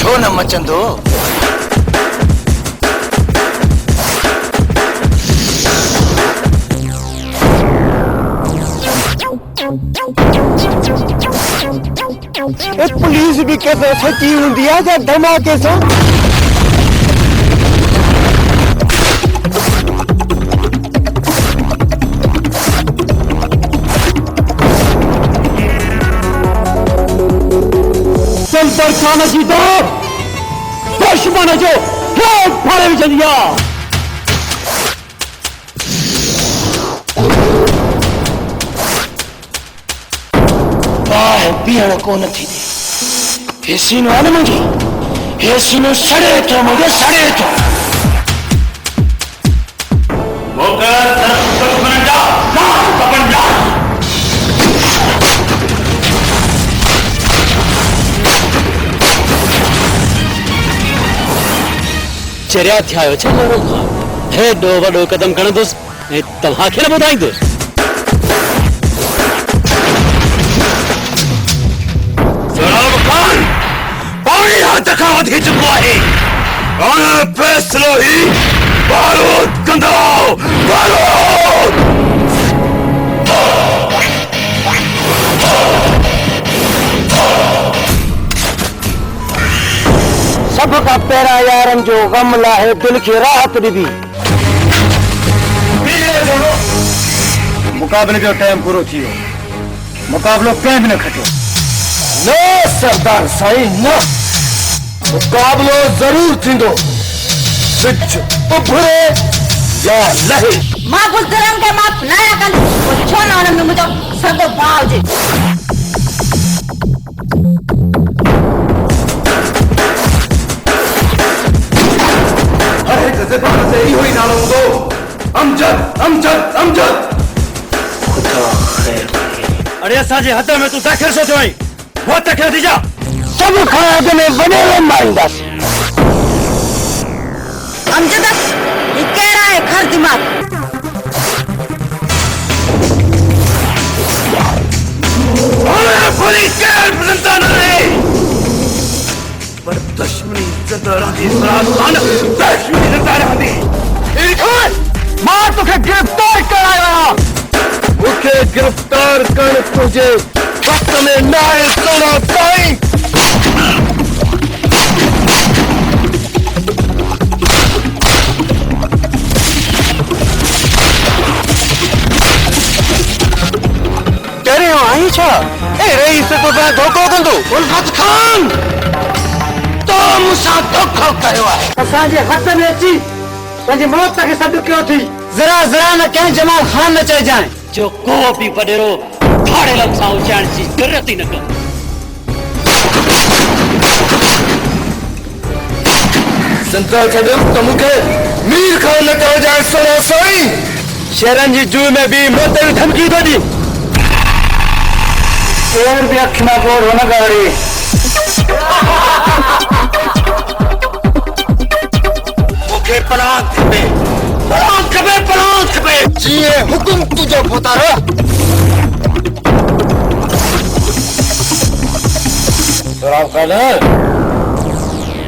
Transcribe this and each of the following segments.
छो न मचंदो। पुलिस भी कहते सची हुंदी है या धमाके से। संपर खाना की तो दुश्मन जो फाड़े में चलिया। पीण को न थी हेसीनो आने मुझे हेसीनो सड़े तो मुझे सड़े तो मोकर दुश्मन जा कपन जा। चरिया थियो छे मारो हेडो वडो कदम खणंदुस ऐं तव्हांखे न ॿुधाईंदुस। तखावत ही चुको है और फैसलो ही बारूद कंदो बारूद। सबका पैरा यारन जो गम लाहे दिल की राहत दी। मुकाबले जो टाइम पूरो थियो मुकाबलो कंहिं बि न खटियो। न सरदार साईं न मुकाबलो जरूर थींदो सिज उभरे या लहे। मां बुज़ुर्गनि खे माफ़ न कंदी छो न हुन में मुंहिंजो सॻो भाउ हुजे। हर हिक ज़बान ते इहो ई नालो हूंदो अमजद अमजद अमजद। खुदा ख़ैर करे। अरे असांजे हद में तूं दाख़िल छो थियो आहीं वो तक नतीजा सब खाद में वडेरो माईंदस। अमजद ये कहिड़ा है खर दिमाग। अरे पुलिस के बंदा नहीं पर दुश्मनी जिंदा रहती सरासर दुश्मनी जिंदा रहती। मां तुखे गिरफ्तार कराया मुखे गिरफ्तार कर तुझे वक्त में नाए सोना साईं। करे आई छा ए रईस तो ता धोखो कंदो उल्फत खान तो मुसा धोखो कयो आहे। असांजे हथ में अची पंहिंजी मौत खे सॾु कयो थी। जरा जरा न कंहिं जमाल खान न चइजांइ जो को बि वॾेरो फाड़े लफ़्ज़ उचाइण जी ज़रूरत ई न कर। संतरा छॾियो त मूंखे मीर खान न कयो सोना साईं। शहरनि जी जूह में भी मौत जी धमकी थो ॾे। केर बि अख न बोर हुन गाड़ी मूंखे पनाह खपे पनाह खपे जीअं हुकुम तुंहिंजो पुत्र।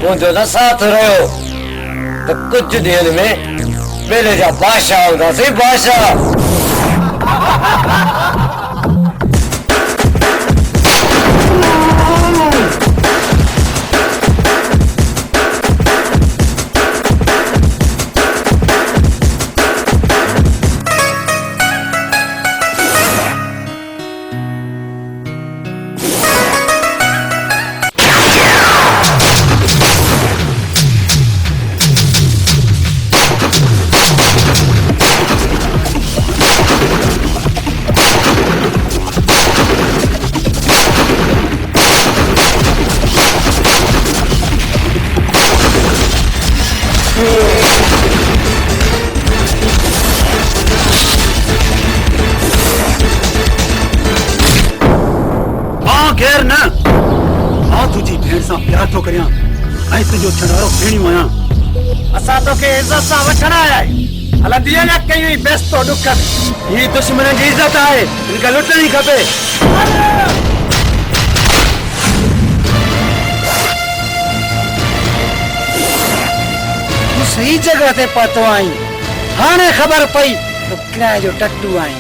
तुंहिंजो न साथ रहियो त कुझु ॾींहंनि में मेले जा बादशाह हूंदासीं बादशाह। घेर न मां तुझी भेण सां प्यार थो करियां ऐं तुंहिंजो छॾारो भेणियूं आहियां। असां तोखे इज़त सां वठण आया आहियूं। हलंदी न कयूं बेस्तो ॾुख ही दुश्मन जी इज़त आहे हिनखे लुटणी खपे। सही जगह ते पहुतो आई हाणे खबर पई तो किराए जो टट्टू आई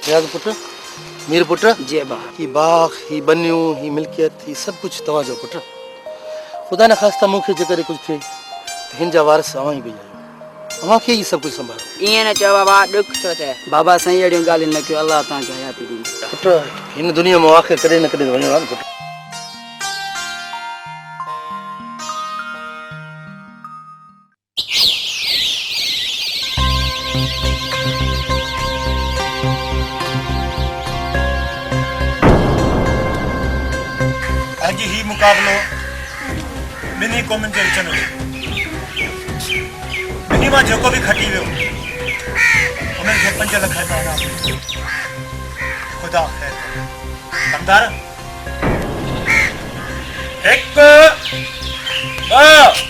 याद पुत्र मेरे पुत्र जी बा ही बाग ही बनियूं ही मिल्कियत ही सब कुछ तव्हांजो पुत्र खुदा न ख़ास्ता मूंखे जेकर कुछ थिए त हिन जा वारस अवां ई बि आहियो अवां खे ई सभु कुझु संभालो ईअं न चओ बाबा ॾुख थो थिए बाबा साईं अहिड़ियूं ॻाल्हियूं न कयो अलाह तव्हांखे हयाती ॾींदी पुत्र हिन दुनिया में आख़िर कॾहिं न कॾहिं वञणो आहे न पुत्र अॼु ही मुक़ाबिलो ॿिन्ही क़ौमुनि जे विच में हो ॿिन्ही मां जेको बि खटी वियो उन्हनि खे 5 लख रुपया इनाम ख़ुदा ख़ैर कमदार 1 2 3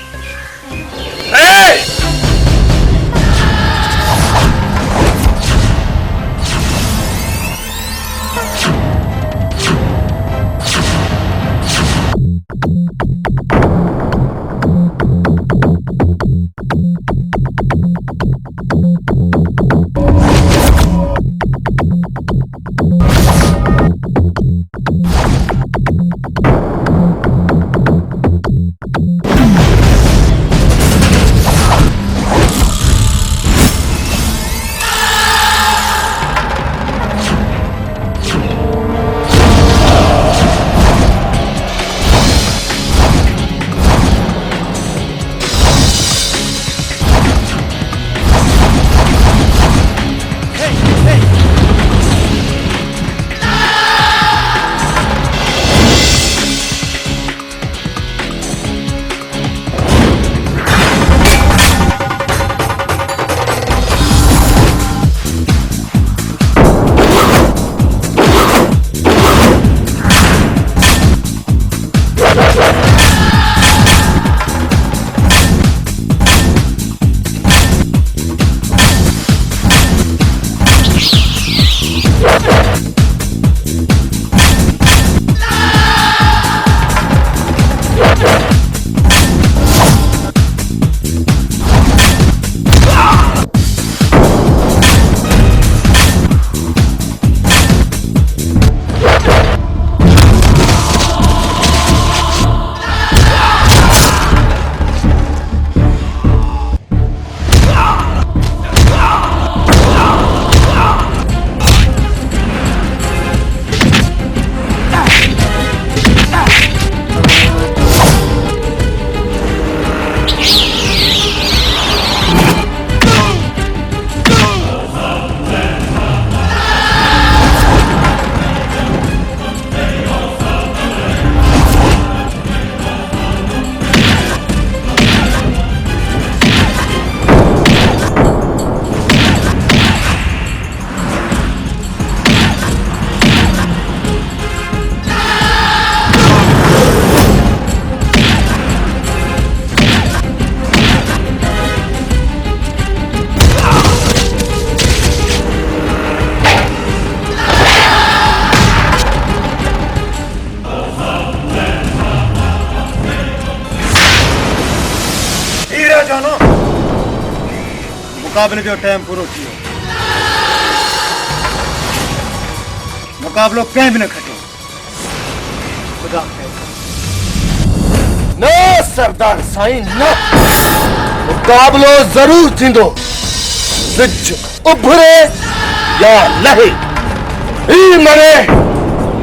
मुकाबले जो टाइम पूरो थी मुकाबलो कंहिं बि न खटियो खुदा ख़ैर न सरदार साईं न मुकाबलो जरूर थींदो सिज उभरे या लहे ही मरे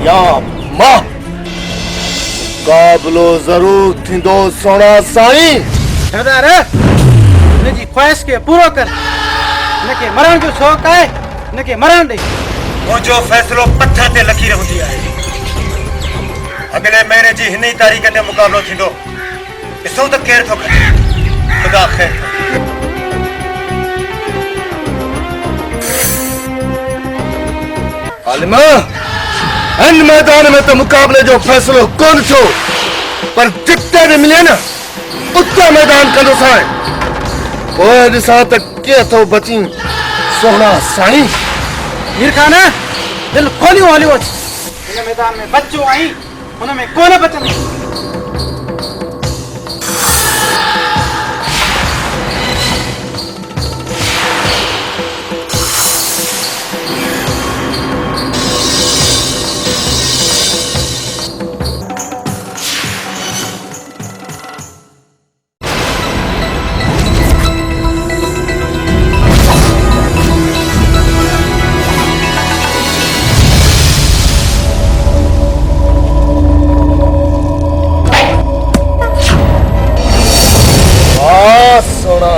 या मां मुकाबलो जरूर थींदो सोना साईं सरदार हिनजी ख्वाहिश खे पूरो कर हिनखे मरण जो शौक़ु आहे हिनखे मरण ॾे मुंहिंजो फ़ैसिलो पथर ते लकीर हूंदी आहे अॻिले महीने जी हिन ई तारीख़ ते मुक़ाबिलो थींदो ॾिसूं त केरु थो खटे ख़ुदा ख़ैर आलिमा हिन मैदान में तो मुकाबले जो फ़ैसिलो कोन थियो पर जिते बि मिले न उते मैदान कंदो साईं पोइ ॾिसां त कीअं थो बची सोना साईं मीर खान दिल खोलियो हलियो अच हिन मैदान में बच्चो आई हुन में कोन बचंदो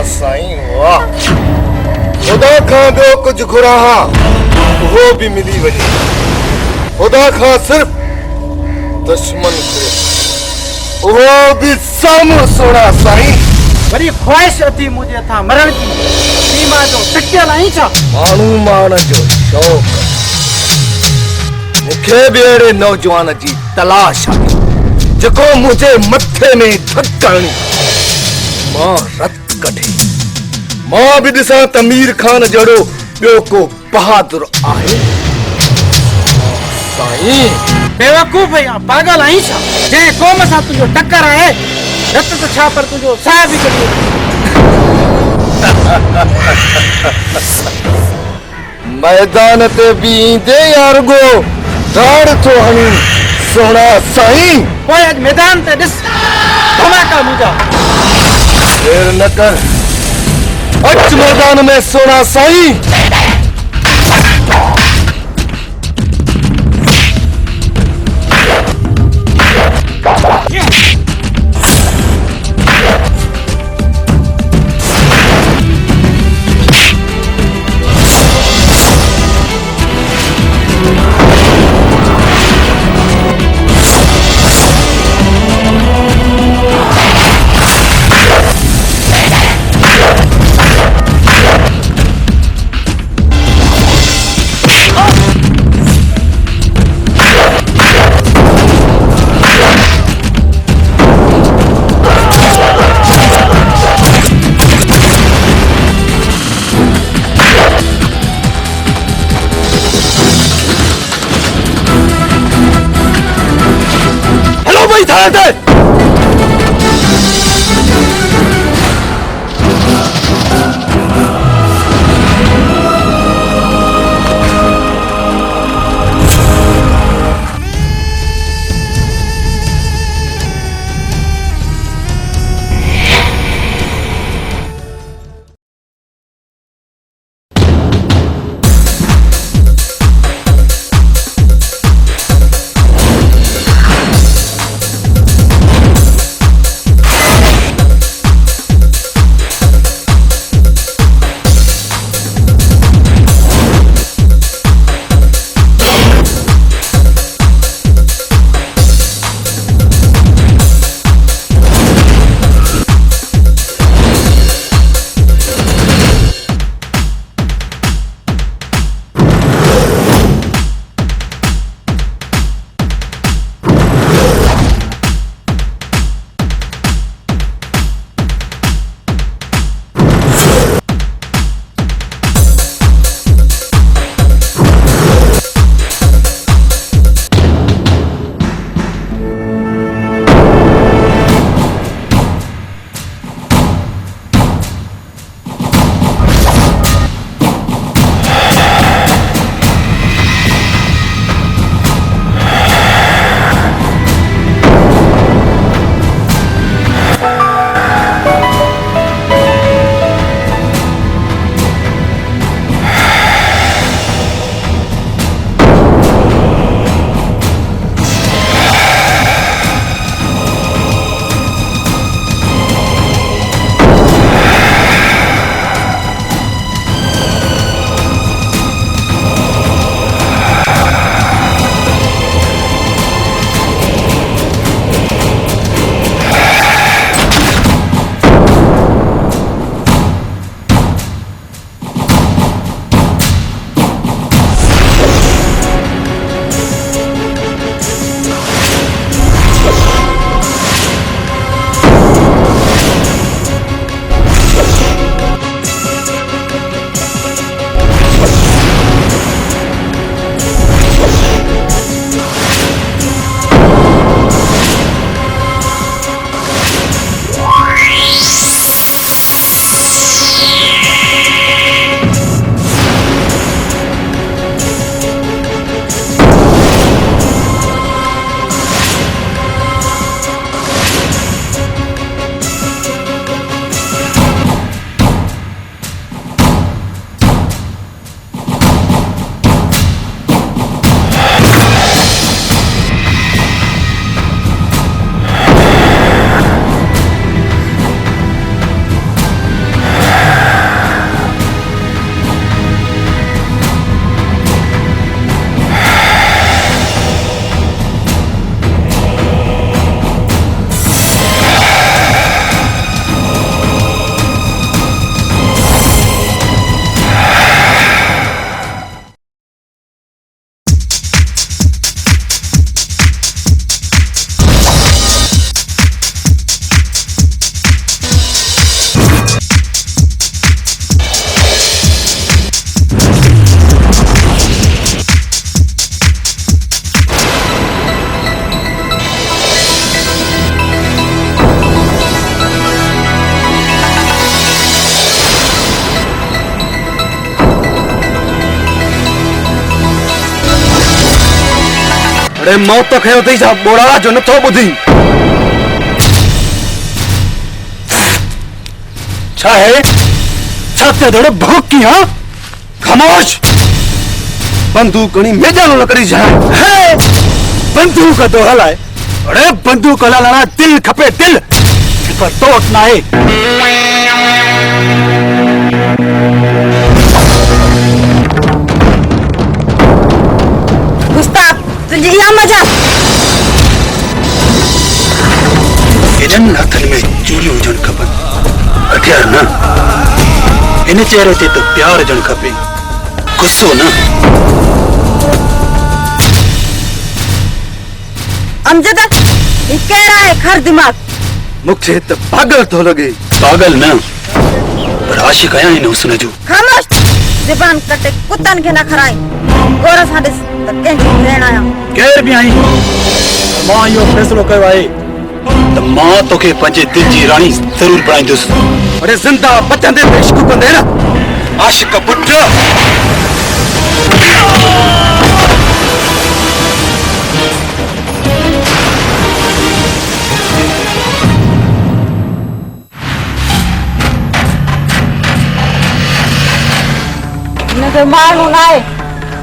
साईं वाह खुदा खां ॿियो कुझु घुरां उहो बि मिली वञे खुदा खां सिर्फ़ दुश्मन खे उहो बि साम्हूं सोना साईं वरी ख्वाहिश अथी मुंहिंजे हथां मरण जी सीमा जो टकियल आई छा माण्हू मान जो शौक़ मूंखे बि अहिड़े नौजवान जी तलाश आहे जेको मुंहिंजे मथे में धक्कण मां रत कढे मां बि ॾिसां त मीर खान जहिड़ो ॿियो को बहादुर आहे साईं बेवकूफ़ या पागल आई छा जंहिं क़ौम सां तुंहिंजो टकर आहे रत त छा पर तुंहिंजो साह बि कढी मैदान ते बि ईंदे यारगो दाड़ थो हणी सोना साईं पोइ अॼु मैदान ते ॾिस धमाका मुंहिंजा देर न कर अच मैदान में सोना साईं अरे मौत तो खयो थई छा बोड़ा जो नथो बुधी छा है छाते दड़े भौंकी हां खामोश बंदूक कणी मैदान न करी जा है बंदूक तो हलाए अरे बंदूक हलाना दिल खपे दिल पर टोट ना है गुस्ताख तुझी या मजा इनन हथन में चूड़ियों हुजण खपन हथियार ना इन चेहरे ते तो प्यार हुजण खपे गुस्सो ना अमजद ये कह रहा है खर दिमाग मुझे तो पागल तो लगे पागल ना पर आशिक आया इन हुस्न जो खामोश ज़बान कटे कुत्तन के ना खराई गोरा साडे त केंजी रहण आया केर भी आई मां यो फैसलो कयो आहे त मां तोखे पंहिंजे दिल जी रानी जरूर बणाईंदुसि अरे जिंदा बचंदे इश्क कंदे न आशिक पुट नगे मारू नाए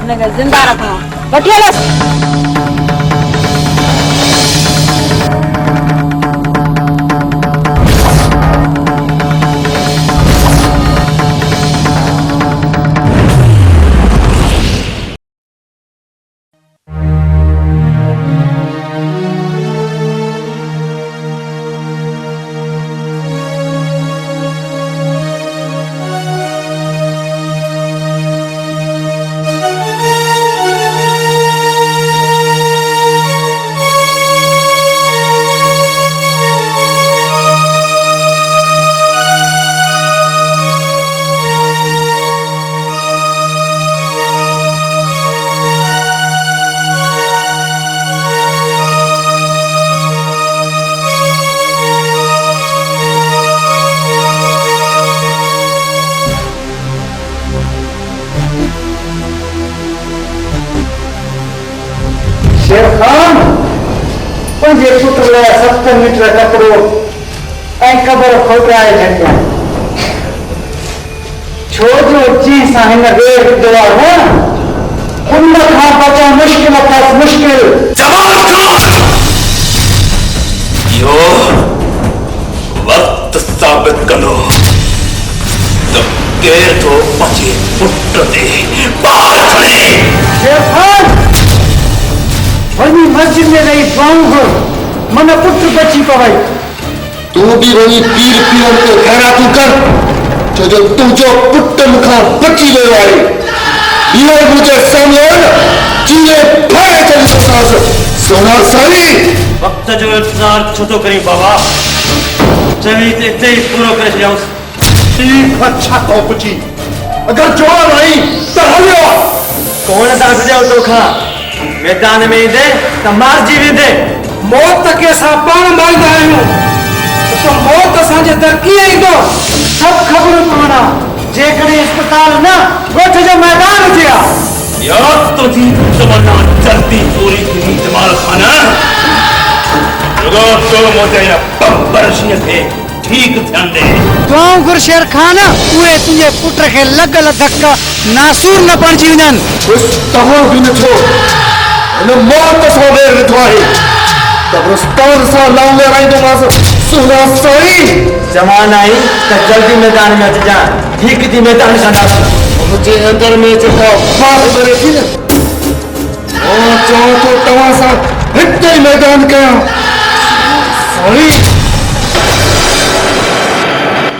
नगे जिंदा रखो बटियलस पंजे पुट लाइ 7 मीटर कपिड़ो ऐं क़बर खोटाए छॾिया छो जो जीअं सां हिन ॿिए विधो आहे न उन खां बचण मुश्किल अथसि मुश्किल इहो वक़्तु साबित कंदो त केरु थो पंहिंजे पुट ते ॿार खणे वही मस्जिद में रही दुआऊं घुर मन पुट बची पवई तू भी वही पीर पीर के खैरातू कर जो जो तुझो पुट मुखा बची वियो आहे इहो मुझे सामने चीरे फाड़े चली सास सोना सारी वक्त जो इंतजार छो तो करी बाबा चवी ते इते ही पूरो करे छॾियाऊंसि ठीक अच्छा तो बची अगर जवान आई तो हलियो कौन था छॾियो तोखां मैदान में ईंदे त मारिजी वेंदे मौत खे असां पाण मारींदा आहियूं त मौत असांजे दर कीअं ईंदो सभु ख़बरूं पवंदा जेकॾहिं अस्पताल न ॻोठ जो मैदान हुजे हा यार तुझी तमन्ना जल्दी पूरी थी जमाल खाना रुगो तो मुझे या बब्बरशीअ थे ठीक ध्यान दे दुआऊं घुर शेर खान उहे तुंहिंजे पुट खे लॻल धक नासूर न बणिजी वञनि कुझु तव्हां बि नथो हिन मौत सां वेर ॾिठो आहे कब्रिस्तान सां लाऊं विराईंदोमांसि सुना साईं जवान आई त जल्दी मैदान में अचिजां ठीक थी मैदान कंदासीं मुंहिंजे अंदर में जेका बात करे थी न मां चवां थो तव्हां सां हिते ई मैदान कयां साईं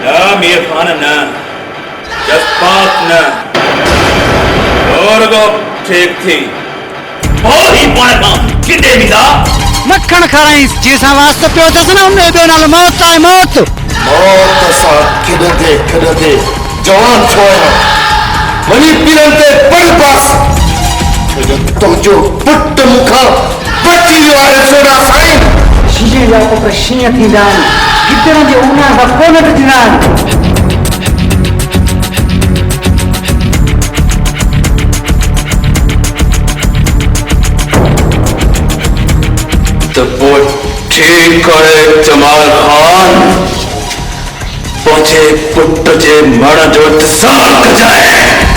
ना मीर खान ना जज्बात ना और को ठीक थी और ही पाण किथे मिला मक्खण खाराईंस जंहिंसां वास्तो पियो अथसि न उन जो नालो मौत आहे मौत मौत सां खेॾंदे खेॾंदे जवान थियो आहियां वञी पीरनि ते पड़ पास छो जो तुंहिंजो पुट मूंखां बची वियो आहे सोना साईं शींहं जा पुट शींहं थींदा आहिनि गिदड़नि जे ऊन्हा खां कोन ॾिठंदा आहिनि ठीक करे जमाल खान पहुंचे पुट जे मरण जो इंतजाम कजाए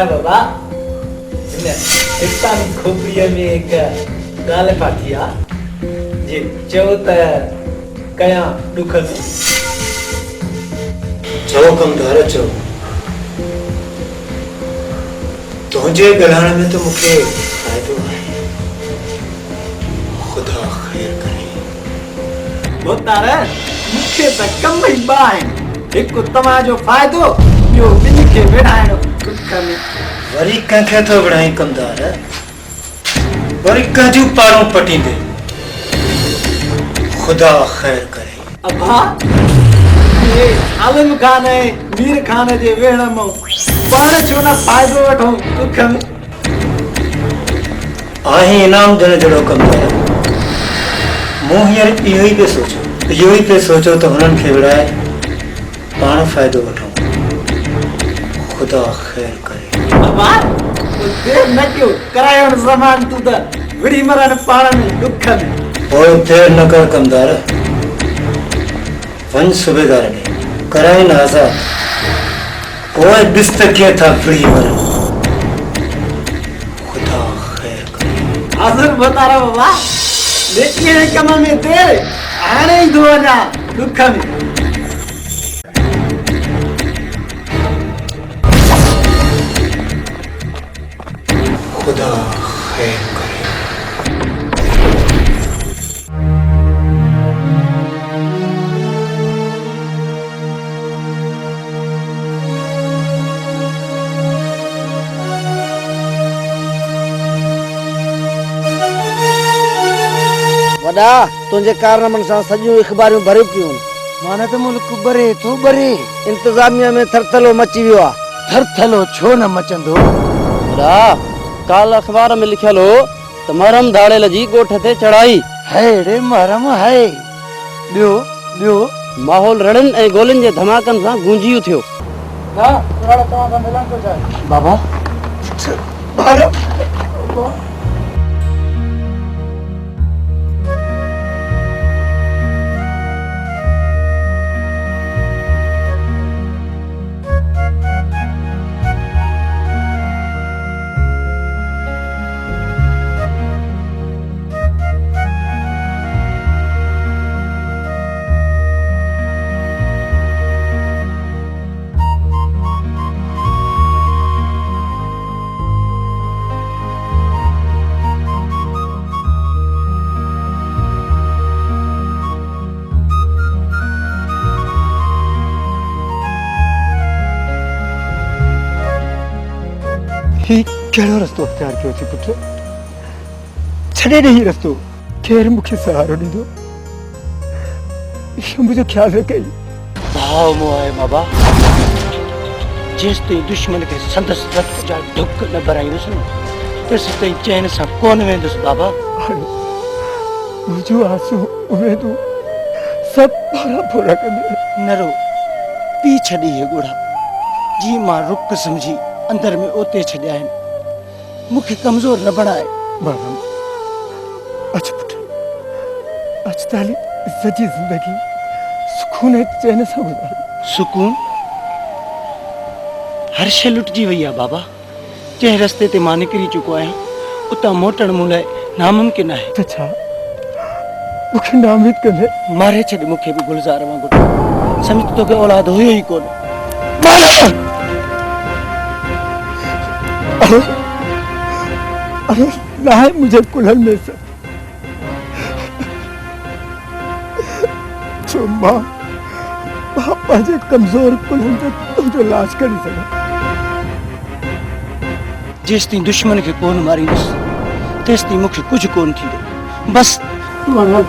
बाबा इस्तानी खोपड़ीअ में एक ॻाल्हि फाथी आहे जी चओ त कयां ॾुख में चओ कमदार चओ तुंहिंजे ॻाल्हाइण में त मूंखे फ़ाइदो आहे ख़ुदा ख़ैर करे मुतार मूंखे त कम ई ॿ आहिनि हिकु तव्हांजो फ़ाइदो ॿियो ॿिन्ही खे विढ़ाइणो ॾुख में वरी कंहिंखे थो विढ़ाई कमदार वरी कंहिंजूं पारूं पटींदे ख़ुदा ख़ैर करे अबा ये आलम खान ऐं मीर खान जे वेहण मां पाण छो न फ़ाइदो वठूं ॾुख में आहीं इनाम ॾियण जहिड़ो कमदार मूं हींअर इहो ई पियो सोचो त हुननि खे विढ़ाए पाण फ़ाइदो वठूं ख़ुदा ख़ैर करे अबा देर न कयो करायो ज़मान तूं त विड़ी मरण पाण में ॾुख में पोइ देर न कर कमदार वञ सूबेदार ॾे कराए न आज़ाद पोइ ॾिस त कीअं था विड़ी मरण ख़ुदा ख़ैर करे हाज़िर बतारा बाबा लेकिन कम में देर हाणे ई थो वञा ॾुख में ख़ुदा ख़ैर करे वॾा तुंहिंजे कारनामनि सां सॼियूं अख़बारियूं भरियूं पियूं माना त मुल्क बरे थो बरे इंतज़ामिया में थरथलो मची वियो आहे थरथलो छो न मचंदो वॾा काल अख़बार में लिखियल हो त महरम धाड़ेल जी ॻोठ ते चढ़ाई हेड़े महरम है ॿियो ॿियो माहौल रड़नि ऐं गोलियुनि जे धमाकनि सां गूंजियो थियो बाबा ही कहिड़ो रस्तो अख़्तियार कयो थी पुट? छॾे ॾे ही रस्तो। केरु मूंखे सहारो ॾींदो? इहो मुंहिंजो ख़्यालु रखई। भाव मोह आहे बाबा। जेसि ताईं दुश्मन खे संदसि रत जा ढुक न भराईंदुसि न, तेसि ताईं चैन सां कोन वेंदुसि बाबा। मुंहिंजो आंसू उमेदूं सभु भोरा भोरा कंदे। न रो, पी छॾी हे ॻोढ़ा। जीअं मां रुक सम्झी अंदर में ओते छॾिया आहिनि। मूंखे कमज़ोर न बणाए। बाबा अच पुट, अच ताली सॼी ज़िंदगी सुकून ऐं चैन सां गुज़ार। सुकून? हर शइ लुटिजी वई आहे बाबा। जंहिं रस्ते ते मां निकिरी चुको आहियां उतां मोटण मूं लाइ नामुमकिन आहे। त छा मूंखे नाउमीद कंदे? मारे छॾ मूंखे बि गुलज़ार वांगुरु। सम्झ तोखे औलाद हुयो ई कोन। अरे ना है मुझे कुल्हन में से जो मां पापा जे कमजोर कुल्हन ते तुंहिंजो लाश करी सघां। जेसि ताईं दुश्मन खे कोन मारींदुसि तेसि ताईं मूंखे कुझु कोन थींदो। बसि तूं हल।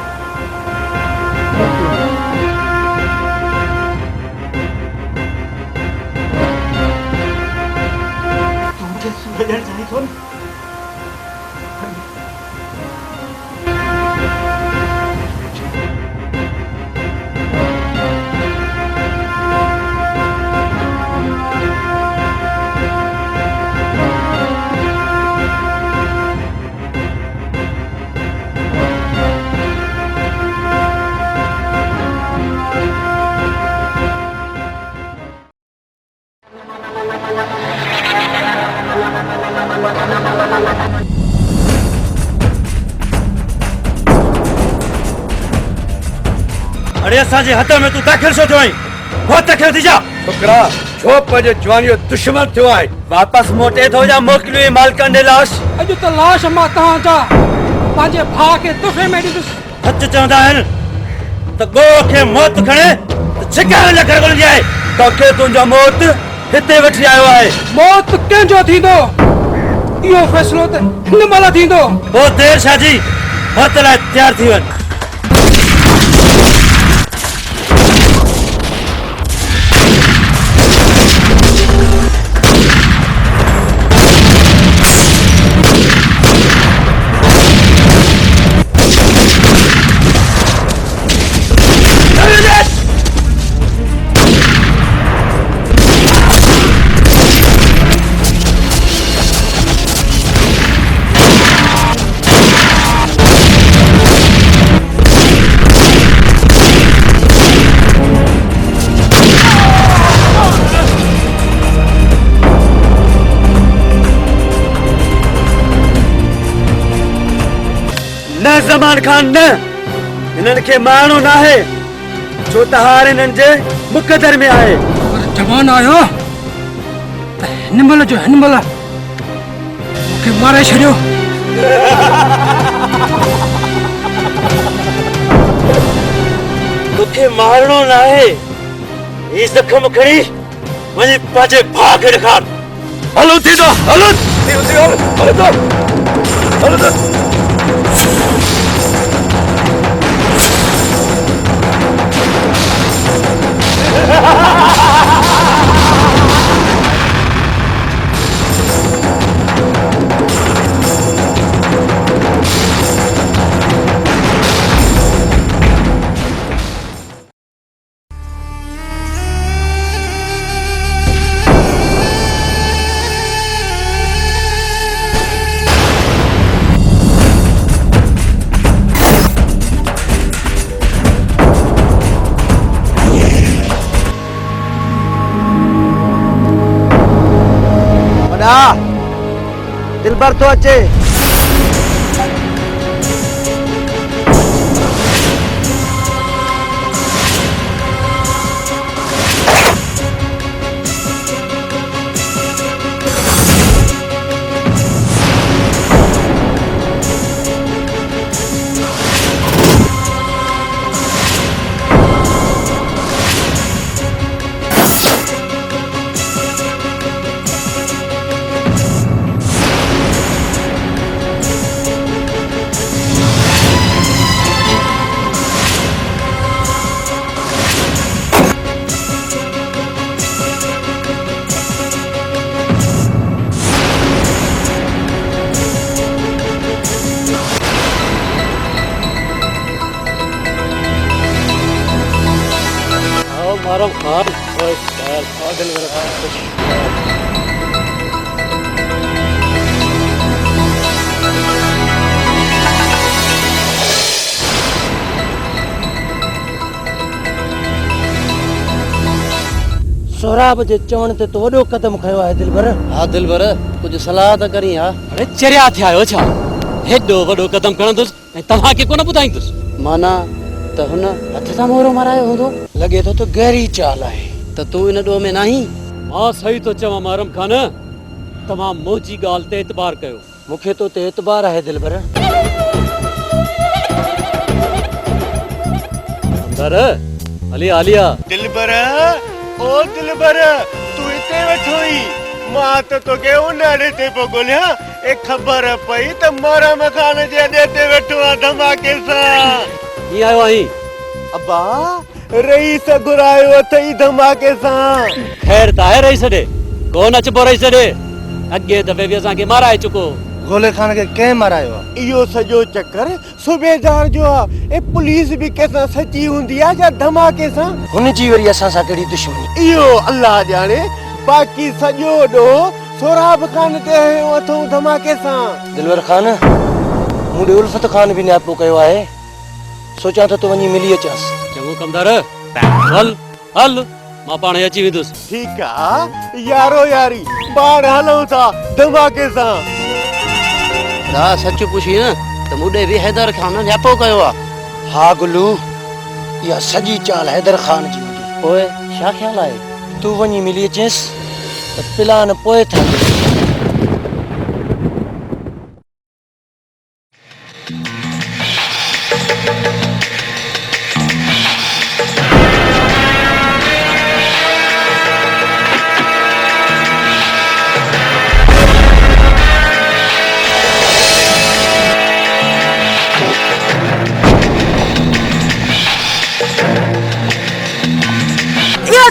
अरे असांजे हथ में तूं दाख़िल छो थियो आहीं? हो दाख़िल थी जा। छोकरा छो पंहिंजो जवानीअ दुश्मन थियो आहे? वापसि मोटे थो या मोकिलियो ई मालिकनि ॾे लाश? अॼु त लाश मां तव्हांजा पंहिंजे भाउ खे तुफ़े में ॾींदुसि। सच चवंदा आहिनि त ॻोह खे मौत खणे त छिकाइण लाइ घर ॻोल्हंदी आहे। तोखे तुंहिंजो मौत हिते वठी आयो आहे। मौत कंहिंजो थींदो इहो फ़ैसिलो त हिन महिल थींदो। पोइ देरि छा जी? मौत लाइ तयारु थी वञ। ज़मान खान न, इन्हनि खे मारणो न आहे छो त हार इन्हनि जे मुक़दर में आहे। पर जवान आयो त हिन महिल जो हिन महिल मूंखे मारे छॾियो। तोखे मारणो न आहे। ही ज़ख़्म खणी वञी पंहिंजे भाउ खे ॾेखार। हलो थींदो हलो हलो दिलबर तो अचे। आराम खान ओए यार दिल मेरा सोराब जे चवण ते तो वॾो कदम खयो आहे दिलबर। हाँ दिलबर कुछ सलाह त करी हा। अरे चरिया थिया आहियो छा हेॾो वॾो कदम खणंदुसि ऐं तव्हांखे कोन ॿुधाईंदुसि। माना त हुन हथ सां मोरो मारायो हूंदो। लॻे थो त गहरी चाल आहे। त तूं इन ॾोह में नाही। मां सही थो चवां मारम खान तव्हां मुंहिंजी ॻाल्हि ते एतबार कयो। मूंखे तो ते एतबार आहे दिलबर। अंदर हली आलिया दिलबर ओ दिलबर तू इते वेठो ही मां तो तोखे उन आड़े ते पो ॻोल्हियां ए ख़बर पई त मारम खान जे अॾे ते वेठो आहे धमाके सां। कीअं आयो आहीं? अब्बा रईस घुरायो अथई धमाके सां। ख़ैर त आहे रईस ॾे कोन अचिबो रईस ॾे अॻे दफ़े बि असांखे माराए चुको। गोले खान खे कंहिं मारायो आहे? इहो सॼो चक्कर सूबेदार जो आहे। ए पुलिस बि कंहिंसां सची हूंदी आहे या धमाके सां? हुन जी वरी असां सां कहिड़ी दुश्मनी? इहो अल्लाह ॼाणे बाक़ी सॼो ॾोह सोराब खान ते हयो अथऊं धमाके सां। दिलबर खान मूं उल्फत खान बि नियापो कयो आहे। सोचां त तूं वञी मिली अचांसि। चङो कमदार हल हल मां पाण ई अची वेंदुसि। ठीकु आहे यारो यारी पाण हलूं था धमाके सां। दा सच पुछी न त मूंॾे बि हैदर खान न्यापो कयो आहे। हा गुलू इहा सॼी चाल हैदर खान जी हूंदी। पोइ छा ख़्यालु आहे? तूं वञी मिली अचेसि त प्लान पोइ था।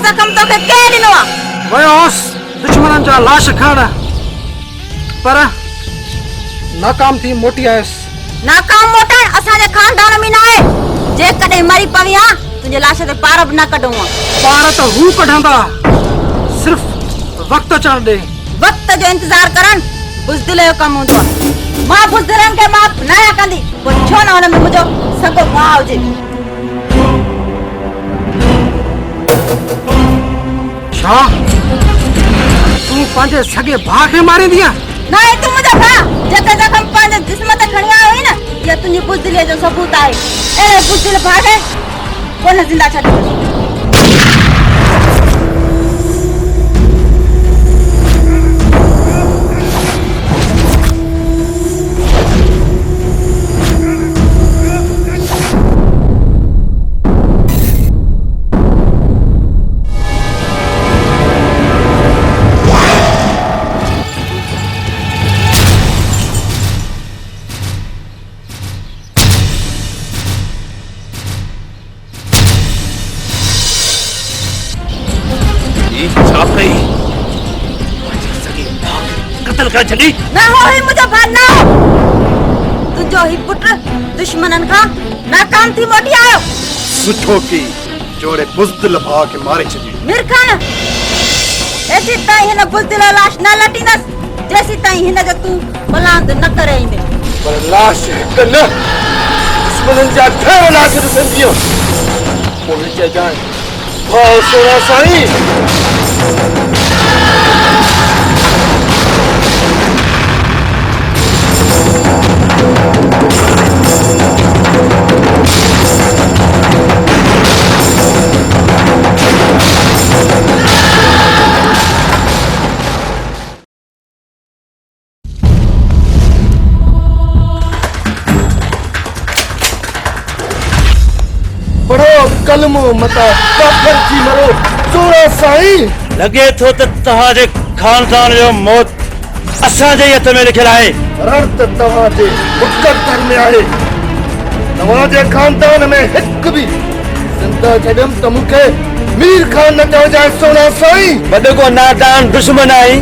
जख्म तो के ॾिनो आहे? वियो हुउसि दुश्मननि जा लाश खणण पर नाकाम थी मोटी आयुसि। नाकाम मोटण असांजे खानदान में न आहे। जेकॾहिं मरी पवी हा तुंहिंजे लाश ते पार बि न कढूं हा। पार त हू कढंदा सिर्फ़ वक़्तु अचण ॾे। वक़्त जो इंतज़ार करण बुज़दिल जो कमु हूंदो आहे। मां बुज़दिलनि खे माफ़ न कंदी पोइ छो न हुन में मुंहिंजो सॻो भाउ हुजे। छा तूं पंहिंजे सॻे भाउ खे मारींदी आहे? न आहे तूं मुंहिंजो भाउ जेके ज़ख़्म पंहिंजे जिस्म ते खणी आयो हुई न इहा तुंहिंजी बुज़दिलीअ जो सबूत आहे। अहिड़े बुज़दिल भाउ खे कोन ज़िंदा छॾींदुसि। ना हो ही मुझे भागना तुझो ही पुत्र दुश्मनन का नाकाम थी मोटी आयो। सुठो की जोड़े बुज़दिल भाउ के मारे छॾी। मिरखान ऐसी ताई हिन बुज़दिल लाश न लटींदस जैसी ताई हिन जो तू बलांद न करे ईंदे। पर लाश हिक न दुश्मनन जा ठहियल लाश ॾिसंदियूं पोइ चइजांइ भाउ सोरा साईं। कलमो मता काफर थी मरो सोरा साईं। लगे थो त तव्हांजे खानदान जो मौत असांजे हथ में लिखियल आहे। रण त तव्हांजे मुक़द्दर में आहे। तव्हांजे खानदान में हिकु बि ज़िंदा छॾियमि त मूंखे मीर खान न चइजांइ सोरा साईं। वॾो नादान दुश्मन आई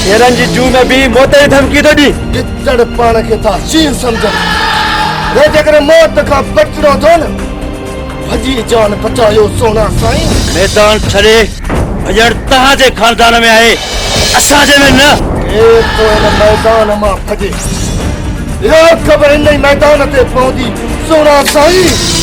शेरनि जी जू में बि मौत जी धमकी थो ॾी। गिदड़ पाण खे था शीर सम्झनि जेकर मौत खां बचिणो थो न भॼी जान बचायो सोना साईं। मैदान छड़े अजड़ तहां जे खानदान में आहे असां जे में न ए तो इन मैदान मां भॼे या ख़बर इन मैदान ते पहुंची सोना साईं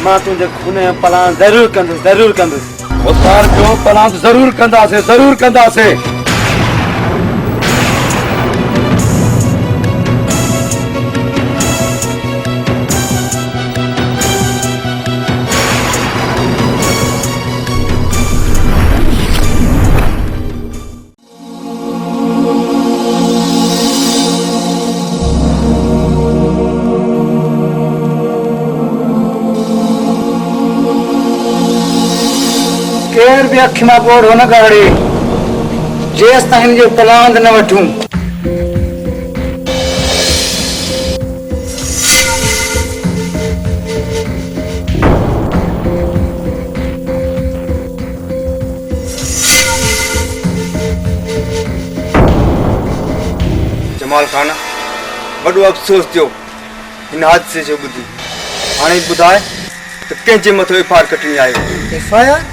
मां तुझे खून जो प्लान जरूर कंदुसि उतार जो प्लान जरूर कंदासीं केर भी अखि मां बोड़ न गाड़ी जेस ताईं जो प्लान न वठूं जमाल खान वॾो अफ़सोस थियो हिन हादसे जो ॿुधी हाणे ॿुधाए त कंहिंजे मथां एफआईआर कटणी आयो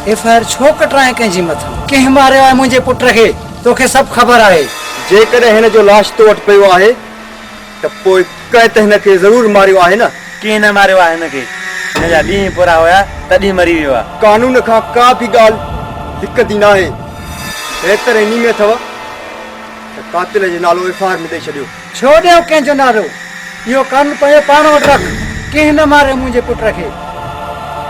एफआईआर छो कटराए कंहिंजी मथां कंहिं मारियो आहे मुंहिंजे पुट खे तोखे सभु ख़बर आहे जेकॾहिं हिन जो लाश तो वटि पियो आहे त पोइ कंहिं त हिन खे ज़रूर मारियो आहे न कंहिं न मारियो आहे हिन खे हिन जा ॾींहं पूरा हुया तॾहिं मरी वियो आहे कानून खां का बि ॻाल्हि दिक़त ई न आहे बहितर इन में अथव त कातिल जो नालो एफआईआर में ॾेई छॾियो छो ॾियो कंहिंजो नालो इहो कानून पंहिंजो पाण वटि रख कंहिं न मारे मुंहिंजे पुट खे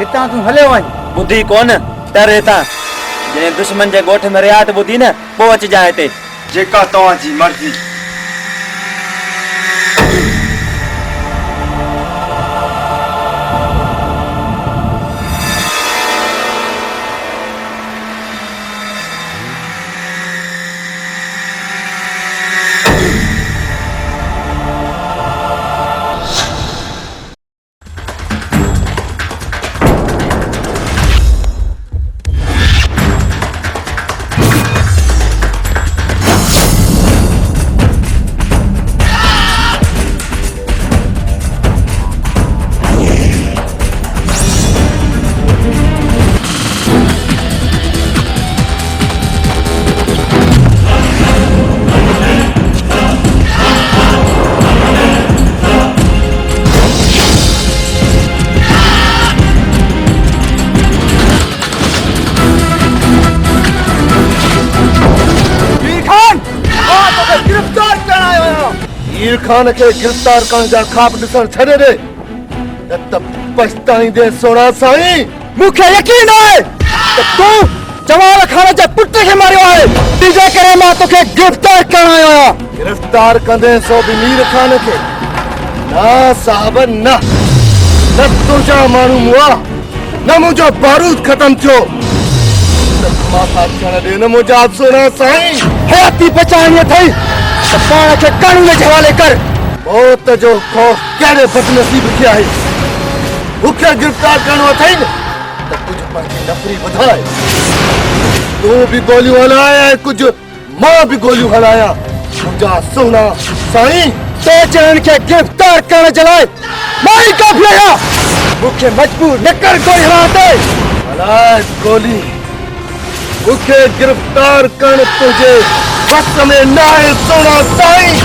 हितां तूं हलियो वञ ॿुधी कोन तर हितां जॾहिं दुश्मन जे ॻोठ में रियात ॿुधी न पोइ अचिजांइ हिते जेका तव्हांजी मर्ज़ी मीर खान के गिरफ्तार करण जा ख़्वाब ॾिसण छॾे ॾे न त पछताईंदे सोना साईं। मूंखे यकीन आहे त तूं जमाल खान जे पुट खे मारियो आहे तंहिंजे करे मां तोखे गिरफ़्तार करण आयो आहियां। गिरफ्तार कंदे सो बि मीर खान खे ना साहब न तुंहिंजा माण्हू मुआ न मुंहिंजो बारूद ख़तम थियो माथा थियण ॾे न मुंहिंजा सोना साईं। हयाती बचाइणी अथई त पाण खे कानून जे हवाले कर। मौत जो ख़ौफ़ कहिड़े बदनसीब खे आहे मूंखे गिरफ़्तार करणो अथई न त कुझु पंहिंजी नफ़री वधाए तूं बि गोलियूं हलाए ऐं कुझु मां बि गोलियूं हलायां मुंहिंजा सोना साईं। तो जन खे गिरफ़्तार करण जे लाइ मां ई काफ़ी आहियां मूंखे मजबूर न कर गोली हलाइण ते। हलाए गोली मुझे गिरफ्तार कर तुझे वक्त में ना है सोना साईं।